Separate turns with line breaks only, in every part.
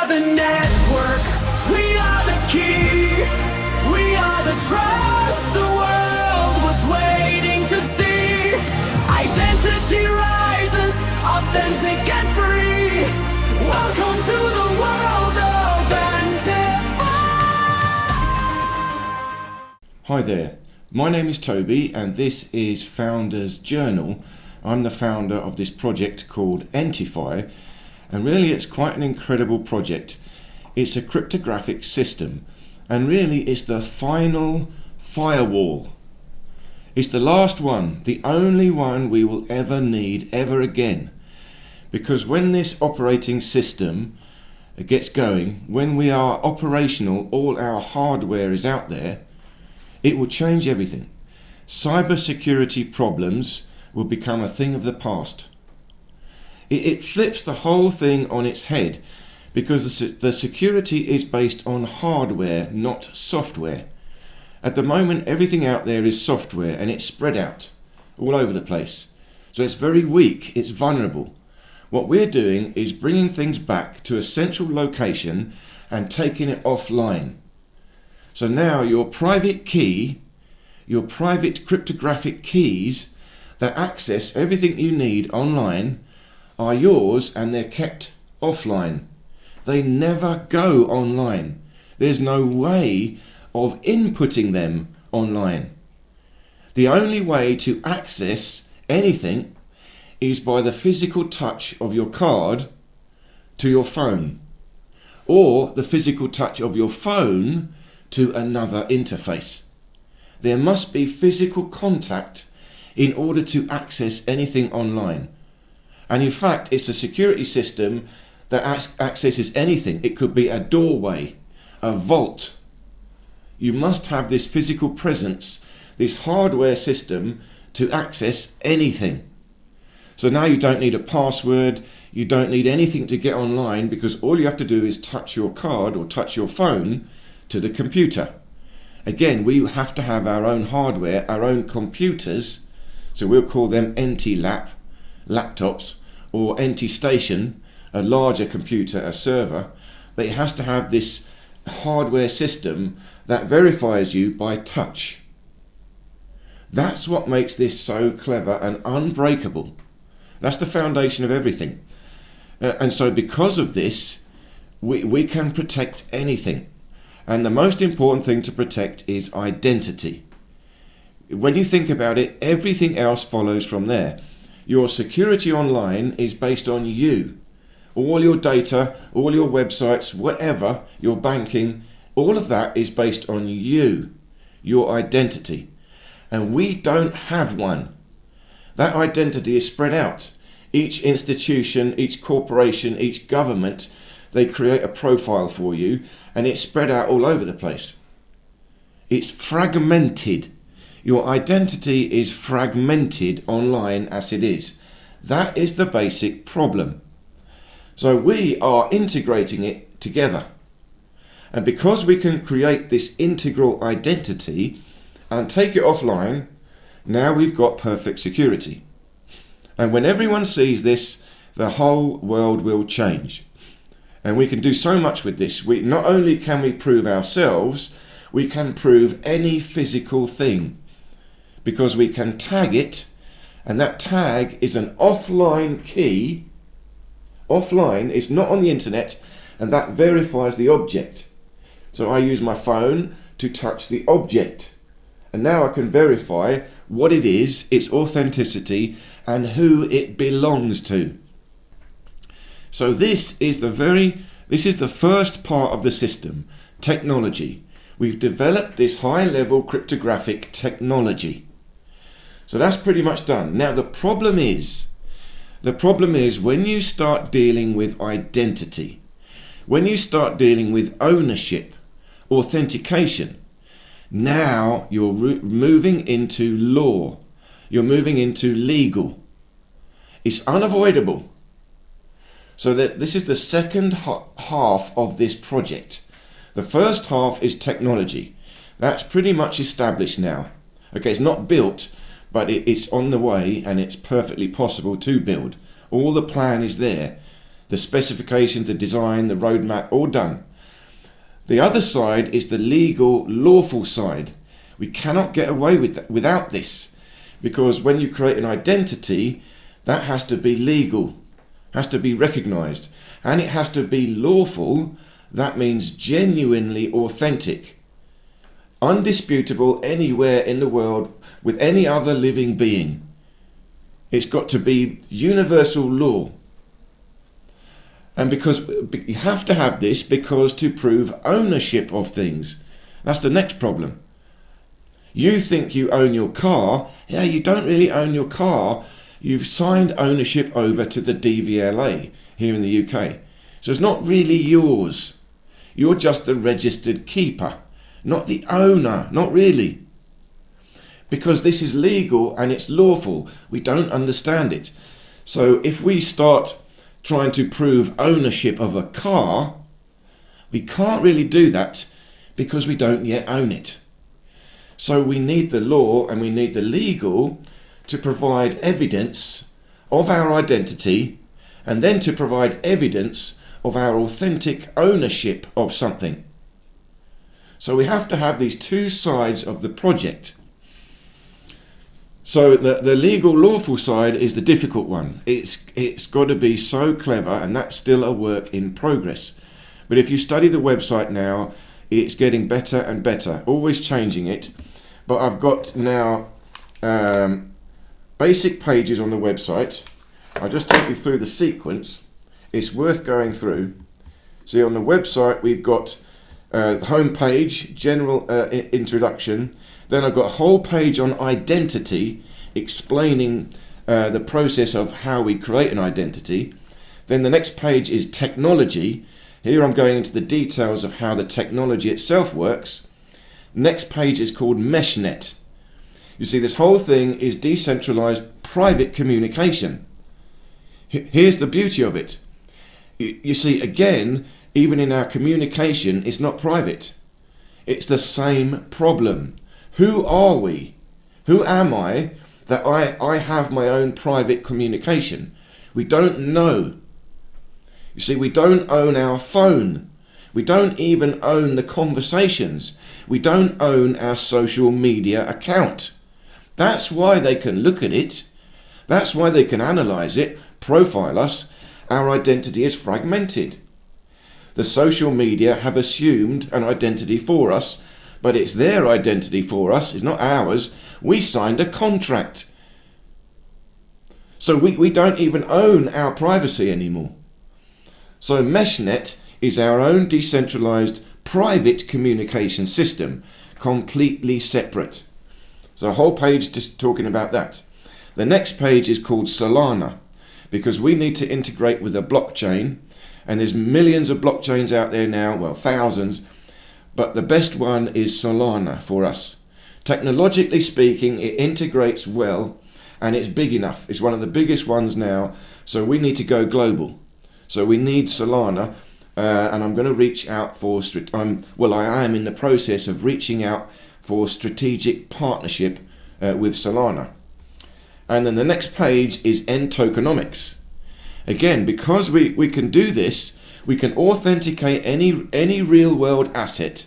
the network, we are the key, we are the trust the world was waiting to see. Identity rises, authentic and free. Welcome to the world of ENTIFY.
Hi there, my name is Toby and this is Founders Journal. I'm the founder of this project called ENTIFY, and really it's quite an incredible project. It's a cryptographic system, and really it's the final firewall. It's the last one, the only one we will ever need ever again. Because when this operating system gets going, when we are operational, all our hardware is out there, it will change everything. Cybersecurity problems will become a thing of the past. It flips the whole thing on its head, because the security is based on hardware, not software. At the moment, everything out there is software, and it's spread out all over the place. So it's very weak, it's vulnerable. What we're doing is bringing things back to a central location and taking it offline. So now your private key, your private cryptographic keys that access everything you need online are yours, and they're kept offline. They never go online. There's no way of inputting them online. The only way to access anything is by the physical touch of your card to your phone, or the physical touch of your phone to another interface. There must be physical contact in order to access anything online. And in fact, it's a security system that accesses anything. It could be a doorway, a vault. You must have this physical presence, this hardware system to access anything. So now you don't need a password, you don't need anything to get online, because all you have to do is touch your card or touch your phone to the computer. Again, we have to have our own hardware, our own computers, so we'll call them laptops, or station, a larger computer, a server, but it has to have this hardware system that verifies you by touch. That's what makes this so clever and unbreakable. That's the foundation of everything. And so because of this, we can protect anything. And the most important thing to protect is identity. When you think about it, everything else follows from there. Your security online is based on you. All your data, all your websites, whatever, your banking, all of that is based on you, your identity. And we don't have one. That identity is spread out. Each institution, each corporation, each government, they create a profile for you, and it's spread out all over the place. It's fragmented. Your identity is fragmented online as it is. That is the basic problem. So we are integrating it together. And because we can create this integral identity and take it offline, now we've got perfect security. And when everyone sees this, the whole world will change. And we can do so much with this. Not only can we prove ourselves, we can prove any physical thing, because we can tag it, and that tag is an offline key. Offline, it's not on the internet, and that verifies the object. So I use my phone to touch the object, and now I can verify what it is, its authenticity, and who it belongs to. So this is the first part of the system, technology. We've developed this high-level cryptographic technology. So that's pretty much done. Now the problem is when you start dealing with identity, when you start dealing with ownership, authentication, now you're moving into law. You're moving into legal. It's unavoidable. So this is the second half of this project. The first half is technology. That's pretty much established now. Okay, it's not built, but it's on the way, and it's perfectly possible to build. All the plan is there. The specifications, the design, the roadmap, all done. The other side is the legal, lawful side. We cannot get away with that, without this, because when you create an identity, that has to be legal, has to be recognized, and it has to be lawful. That means genuinely authentic, undisputable anywhere in the world with any other living being. It's got to be universal law. And because you have to have this, because to prove ownership of things. That's the next problem. You think you own your car. Yeah, you don't really own your car. You've signed ownership over to the DVLA here in the UK. So it's not really yours. You're just the registered keeper, not the owner, not really. Because this is legal and it's lawful, we don't understand it. So if we start trying to prove ownership of a car, we can't really do that because we don't yet own it. So we need the law and we need the legal to provide evidence of our identity, and then to provide evidence of our authentic ownership of something. So we have to have these two sides of the project. So the legal, lawful side is the difficult one. It's got to be so clever, and that's still a work in progress. But if you study the website now, it's getting better and better, always changing it. But I've got now basic pages on the website. I'll just take you through the sequence. It's worth going through. See, on the website we've got the home page, general introduction. Then I've got a whole page on identity, explaining the process of how we create an identity. Then the next page is technology. Here I'm going into the details of how the technology itself works. Next page is called MeshNet. You see, this whole thing is decentralized private communication. Here's the beauty of it. You see, again, even in our communication, it's not private. It's the same problem. Who are we? Who am I that I have my own private communication? We don't know. You see, we don't own our phone. We don't even own the conversations. We don't own our social media account. That's why they can look at it. That's why they can analyze it, profile us. Our identity is fragmented. The social media have assumed an identity for us, but it's their identity for us, it's not ours. We signed a contract. So we don't even own our privacy anymore. So MeshNet is our own decentralized private communication system, completely separate. So a whole page just talking about that. The next page is called Solana, because we need to integrate with a blockchain, and there's millions of blockchains out there now, well, thousands, but the best one is Solana for us. Technologically speaking, it integrates well, and it's big enough. It's one of the biggest ones now, so we need to go global. So we need Solana, and I'm going to reach out for, I am in the process of reaching out for strategic partnership with Solana. And then the next page is Tokenomics. Again, because we can do this, we can authenticate any real world asset.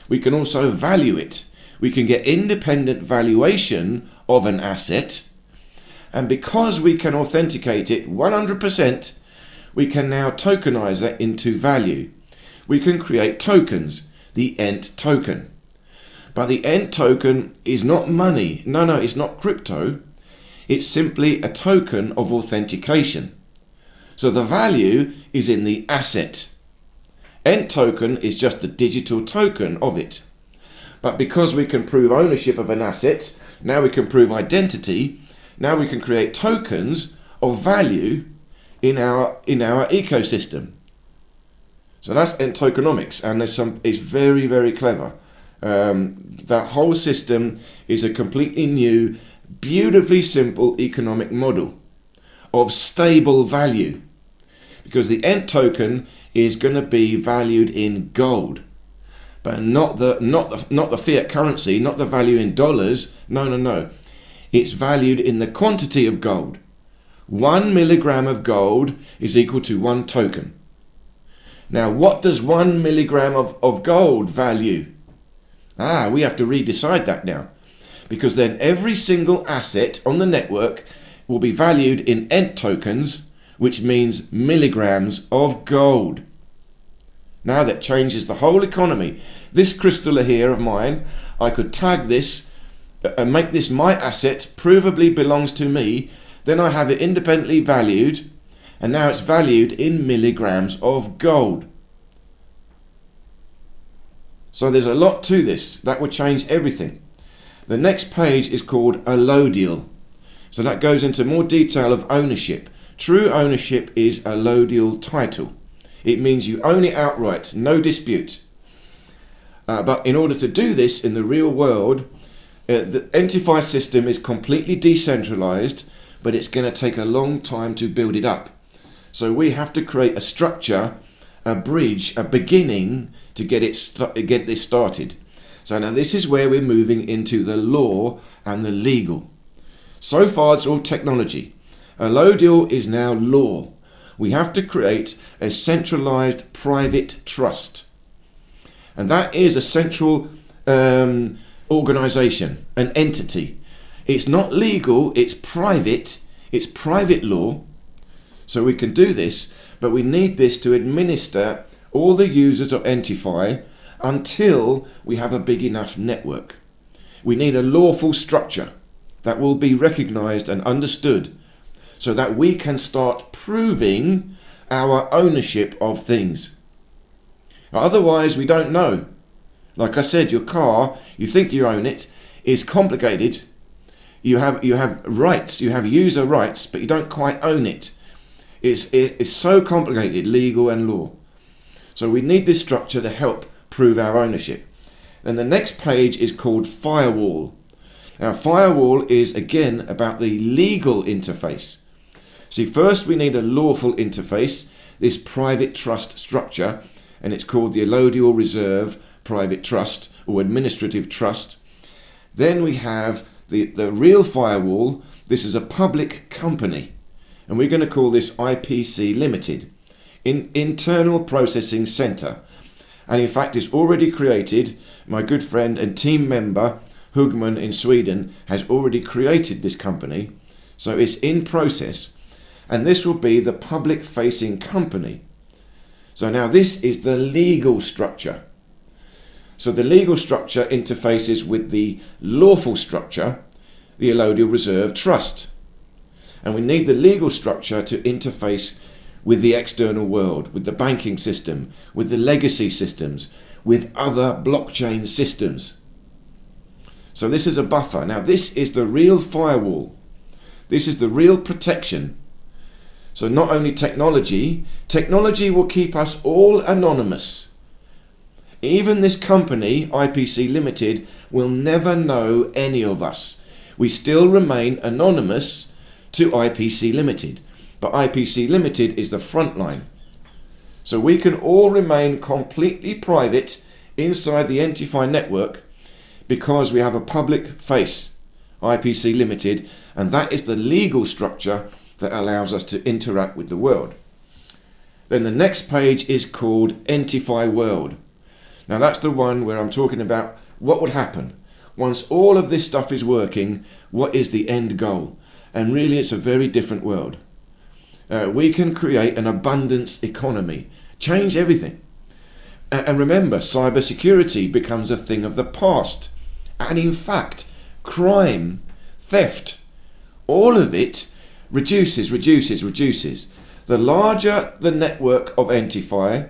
We can also value it. We can get independent valuation of an asset. And because we can authenticate it 100%, we can now tokenize that into value. We can create tokens, the ENT token. But the ENT token is not money. No, it's not crypto. It's simply a token of authentication. So the value is in the asset. ENT token is just the digital token of it. But because we can prove ownership of an asset, now we can prove identity, now we can create tokens of value in our ecosystem. So that's ENT tokenomics, and it's very, very clever. That whole system is a completely new, beautifully simple economic model of stable value, because the ENT token is going to be valued in gold, but not the fiat currency, not the value in dollars. No. It's valued in the quantity of gold. 1 milligram of gold is equal to 1 token. Now, what does 1 milligram of gold value? We have to redecide that now, because then every single asset on the network will be valued in ENT tokens, which means milligrams of gold. Now that changes the whole economy. This crystal here of mine, I could tag this and make this my asset, provably belongs to me. Then I have it independently valued, and now it's valued in milligrams of gold. So there's a lot to this. That would change everything. The next page is called allodial. So that goes into more detail of ownership. True ownership is allodial title. It means you own it outright, no dispute. But in order to do this in the real world, the ENTIFY system is completely decentralized, but it's going to take a long time to build it up. So we have to create a structure, a bridge, a beginning to get this started. So now this is where we're moving into the law and the legal. So far it's all technology. Allodial is now law. We have to create a centralized private trust. And that is a central organization, an entity. It's not legal, it's private law. So we can do this, but we need this to administer all the users of ENTIFY until we have a big enough network. We need a lawful structure that will be recognized and understood so that we can start proving our ownership of things. Otherwise, we don't know. Like I said, your car, you think you own it, is complicated. You have rights, you have user rights, but you don't quite own it. It's so complicated, legal and law. So we need this structure to help prove our ownership. Then the next page is called firewall. Now, firewall is again about the legal interface. See, first we need a lawful interface, this private trust structure, and it's called the allodial reserve private trust or administrative trust. Then we have the real firewall. This is a public company, and we're going to call this IPC Limited, Internal Processing Center. And in fact, it's already created. My good friend and team member Hugman in Sweden has already created this company, so it's in process, and this will be the public facing company. So now this is the legal structure. So the legal structure interfaces with the lawful structure, the allodial reserve trust, and we need the legal structure to interface with the external world, with the banking system, with the legacy systems, with other blockchain systems. So this is a buffer. Now this is the real firewall. This is the real protection. So not only technology will keep us all anonymous. Even this company, IPC Limited, will never know any of us. We still remain anonymous to IPC Limited. But IPC Limited is the front line. So we can all remain completely private inside the ENTIFY network because we have a public face, IPC Limited, and that is the legal structure that allows us to interact with the world. Then the next page is called ENTIFY World. Now that's the one where I'm talking about what would happen once all of this stuff is working. What is the end goal? And really it's a very different world. We can create an abundance economy, change everything. And remember, cybersecurity becomes a thing of the past. And in fact, crime, theft, all of it reduces. The larger the network of ENTIFY,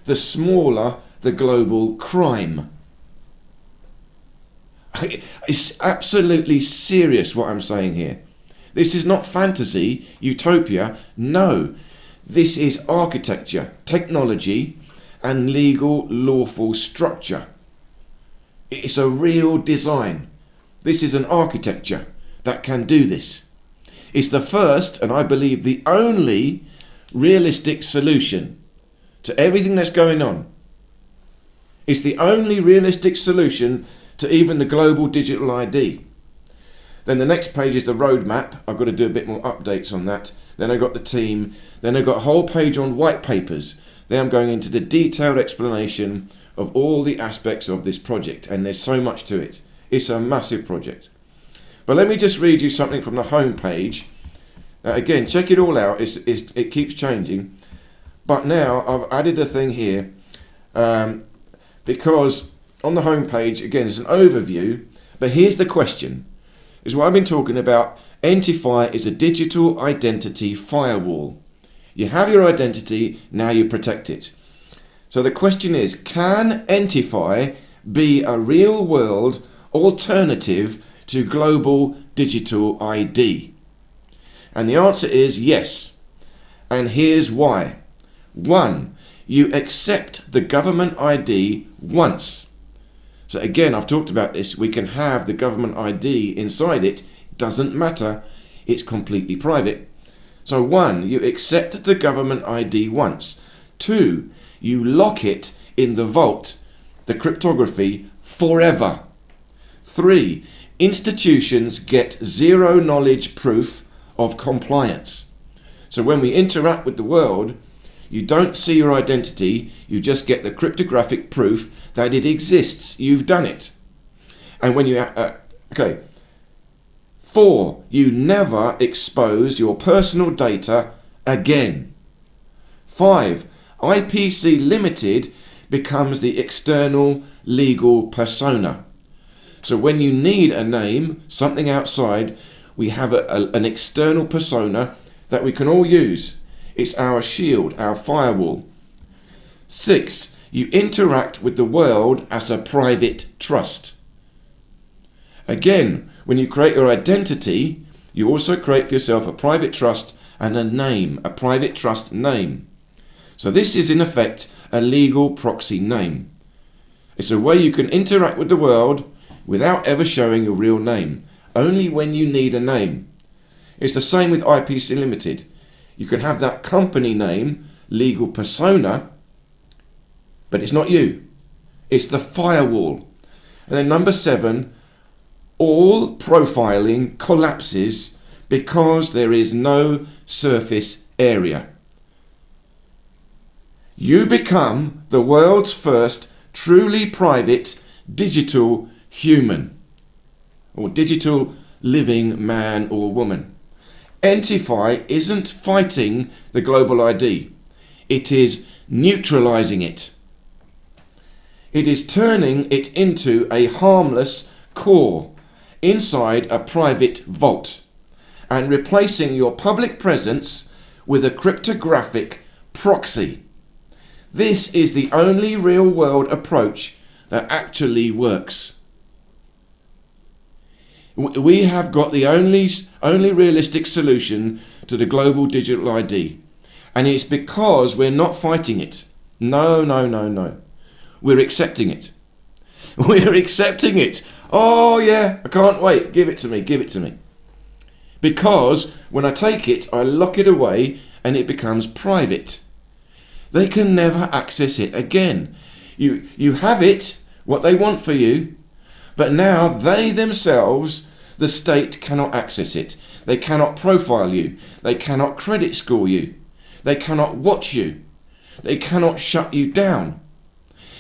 the smaller the global crime. It's absolutely serious what I'm saying here. This is not fantasy, utopia. No, this is architecture, technology, and legal, lawful structure. It's a real design. This is an architecture that can do this. It's the first, and I believe the only, realistic solution to everything that's going on. It's the only realistic solution to even the global digital ID. Then the next page is the roadmap. I've got to do a bit more updates on that. Then I've got the team. Then I've got a whole page on white papers. Then I'm going into the detailed explanation of all the aspects of this project, and there's so much to it. It's a massive project. But let me just read you something from the home page. Again, check it all out. It keeps changing. But now I've added a thing here because on the home page, again, it's an overview. But here's the question. Is what I've been talking about. ENTIFY is a digital identity firewall. You have your identity, now you protect it. So the question is, can ENTIFY be a real world alternative to global digital ID? And the answer is yes. And here's why. 1. You accept the government ID once. So again, I've talked about this. We can have the government ID inside it. Doesn't matter. It's completely private. So 1, you accept the government ID once. 2, you lock it in the vault, the cryptography, forever. 3, institutions get zero knowledge proof of compliance. So when we interact with the world, you don't see your identity, you just get the cryptographic proof that it exists. You've done it. And when you, 4, you never expose your personal data again. 5, IPC Limited becomes the external legal persona. So when you need a name, something outside, we have an external persona that we can all use. It's our shield, our firewall. 6, you interact with the world as a private trust. Again, when you create your identity, you also create for yourself a private trust and a name, a private trust name. So this is in effect a legal proxy name. It's a way you can interact with the world without ever showing your real name, only when you need a name. It's the same with IPC Limited. You can have that company name, legal persona, but it's not you. It's the firewall. And then number 7, all profiling collapses because there is no surface area. You become the world's first truly private digital human, or digital living man or woman. ENTIFY isn't fighting the global ID. It is neutralizing it. It is turning it into a harmless core inside a private vault and replacing your public presence with a cryptographic proxy. This is the only real-world approach that actually works. We have got the only realistic solution to the global digital ID, and it's because we're not fighting it. No. We're accepting it. We're accepting it. Oh yeah, I can't wait. Give it to me. Because when I take it, I lock it away and it becomes private. They can never access it again. You have it, what they want for you, but now they themselves, the state, cannot access it. They cannot profile you. They cannot credit score you. They cannot watch you. They cannot shut you down.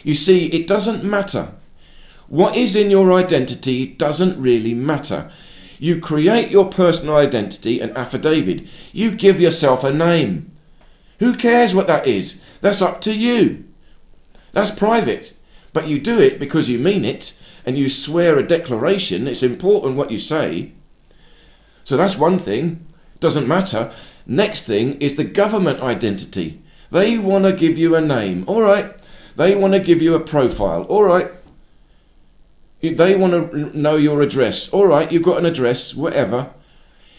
You see, it doesn't matter. What is in your identity doesn't really matter. You create your personal identity, an affidavit. You give yourself a name. Who cares what that is? That's up to you. That's private. But you do it because you mean it, and you swear a declaration. It's important what you say. So that's one thing. Doesn't matter. Next thing is the government identity. They want to give you a name. All right. They want to give you a profile. All right. They want to know your address. All right, you've got an address, whatever.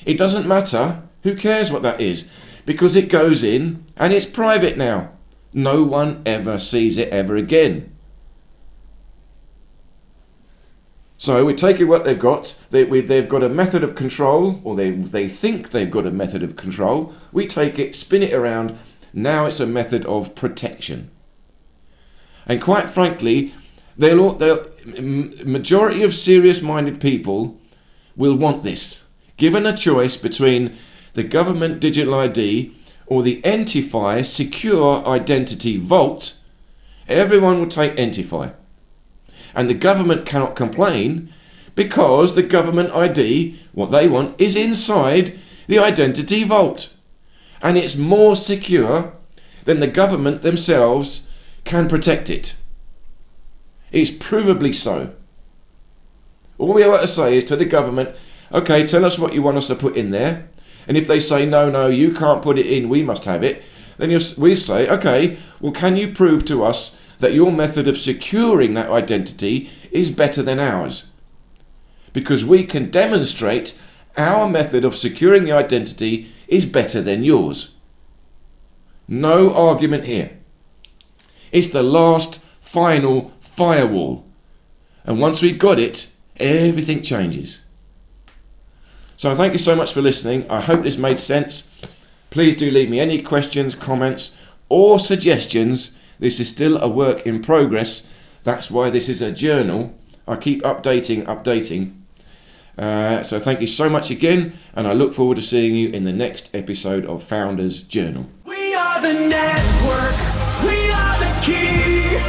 It doesn't matter. Who cares what that is? Because it goes in and it's private now. No one ever sees it ever again. So we're taking what they've got. They've got a method of control, or they think they've got a method of control. We take it, spin it around. Now it's a method of protection. And quite frankly, majority of serious-minded people will want this. Given a choice between the government digital ID or the ENTIFY secure identity vault, everyone will take ENTIFY. And the government cannot complain because the government ID, what they want, is inside the identity vault. And it's more secure than the government themselves can protect it. It's provably so. All we have to say is to the government, okay, tell us what you want us to put in there. And if they say, no, you can't put it in, we must have it, then we say, okay, well, can you prove to us that your method of securing that identity is better than ours? Because we can demonstrate our method of securing the identity is better than yours. No argument here. It's the last final firewall. And once we've got it, everything changes. So thank you so much for listening. I hope this made sense. Please do leave me any questions, comments, or suggestions. This is still a work in progress. That's why this is a journal. I keep updating. So thank you so much again, and I look forward to seeing you in the next episode of Founders Journal.
We are the network, we are the key,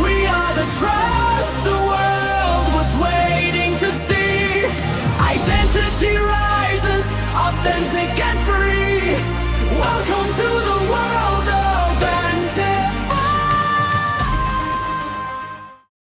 we are the trust the world was waiting to see. Identity rises, authentic and free. Welcome to the